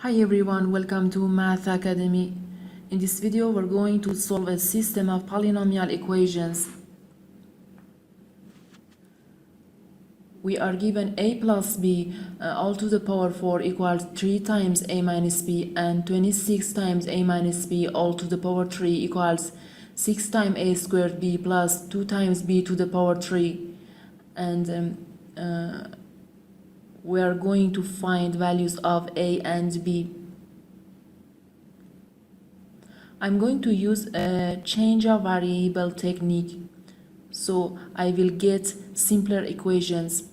Hi everyone, welcome to Math Academy. In this video, we're going to solve a system of polynomial equations. We are given a plus b all to the power 4 equals 3 times a minus b, and 26 times a minus b all to the power 3 equals 6 times a squared b plus 2 times b to the power 3. And we are going to find values of a and b. I'm going to use a change of variable technique, so I will get simpler equations.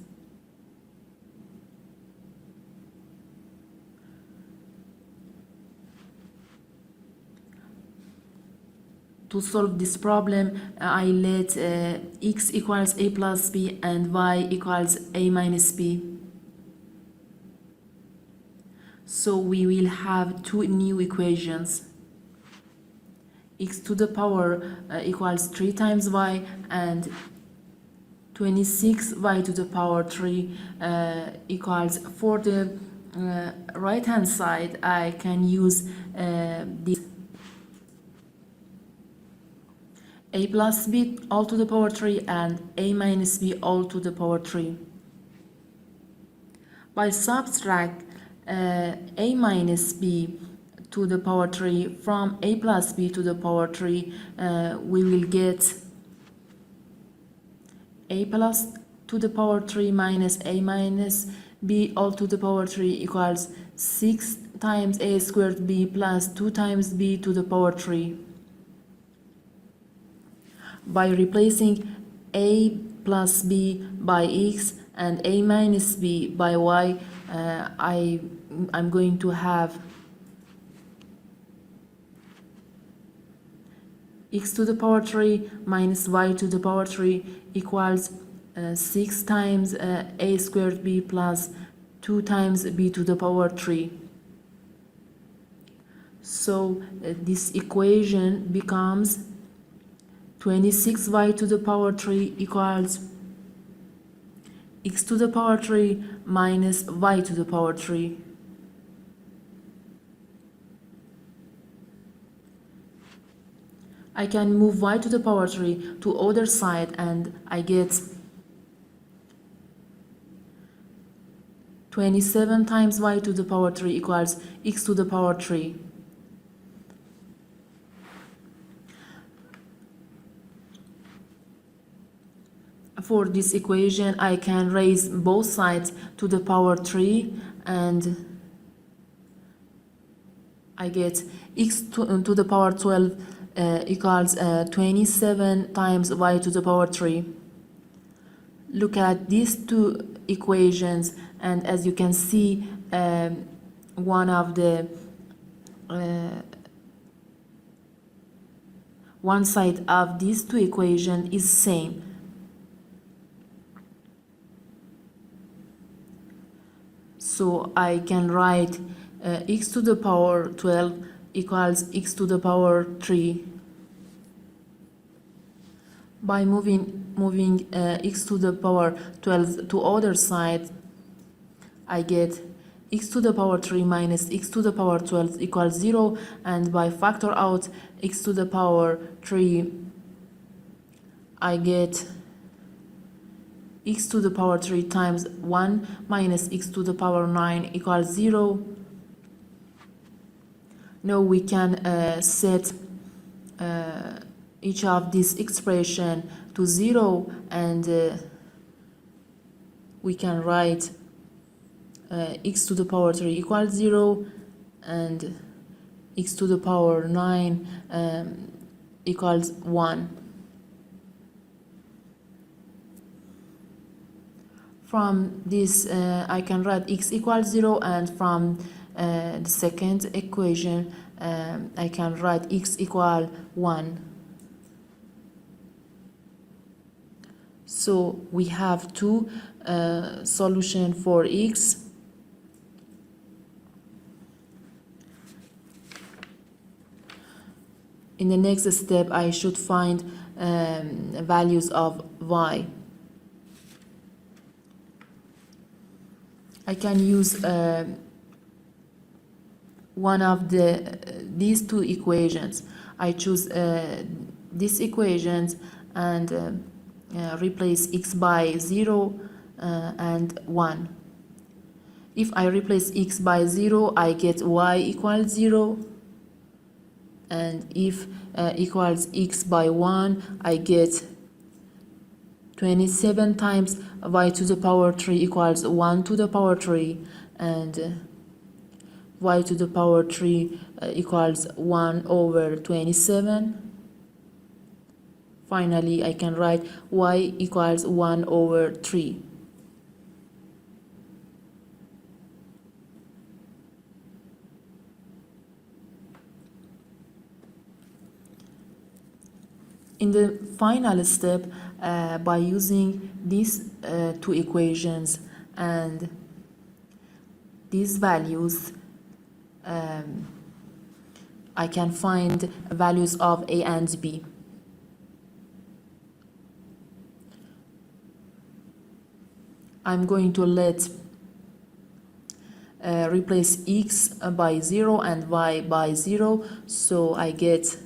To solve this problem, I let x equals a plus b and y equals a minus b. So we will have two new equations. X to the power equals 3 times y, and 26 y to the power 3 equals, for the right hand side, I can use this a plus b all to the power 3 and a minus b all to the power 3. By subtract a minus b to the power 3 from a plus b to the power 3, we will get a plus to the power 3 minus a minus b all to the power 3 equals 6 times a squared b plus 2 times b to the power 3. By replacing a plus b by x and a minus b by y, I'm going to have x to the power 3 minus y to the power 3 equals 6 times a squared b plus 2 times b to the power 3. So this equation becomes 26y to the power 3 equals x to the power 3 minus y to the power 3. I can move y to the power 3 to other side, and I get 27 times y to the power 3 equals x to the power 3. For this equation, I can raise both sides to the power 3, and I get x to the power 12 equals 27 times y to the power 3. Look at these two equations, and as you can see, one of the one side of these two equations is same. So I can write x to the power 12 equals x to the power 3. By moving x to the power 12 to other side, I get x to the power 3 minus x to the power 12 equals 0, and by factor out x to the power 3, I get x to the power 3 times 1 minus x to the power 9 equals 0. Now we can set each of these expression to 0, and we can write x to the power 3 equals 0 and x to the power 9 equals 1. From this, I can write x equals 0, and from the second equation, I can write x equal 1. So we have two solutions for x. In the next step, I should find values of y. I can use one of these two equations. I choose these equations and replace x by 0 and 1. If I replace x by 0, I get y equals 0, and if equals x by 1, I get 27 times y to the power 3 equals 1 to the power 3, and y to the power 3 equals 1 over 27. Finally, I can write y equals 1 over 3. In the final step, by using these two equations and these values, I can find values of a and b. I'm going to replace x by 0 and y by 0, so I get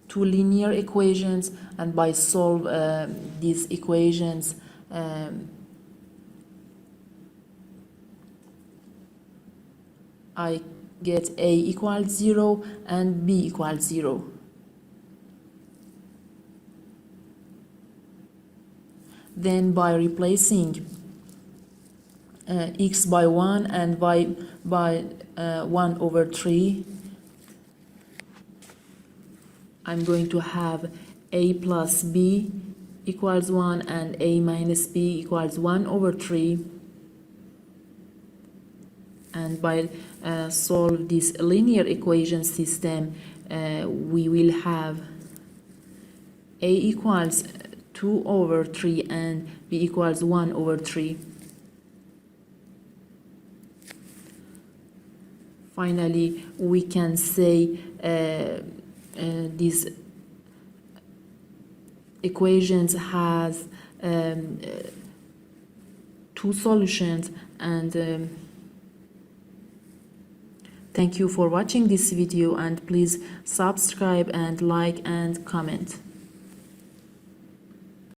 two linear equations, and by solve these equations, I get a equals 0 and b equals 0. Then by replacing x by 1 and y by 1 over 3, I'm going to have a plus b equals 1 and a minus b equals 1 over 3. And by solve this linear equation system, we will have a equals 2 over 3 and b equals 1 over 3. Finally, we can say these equations has two solutions, and thank you for watching this video, and please subscribe and like and comment.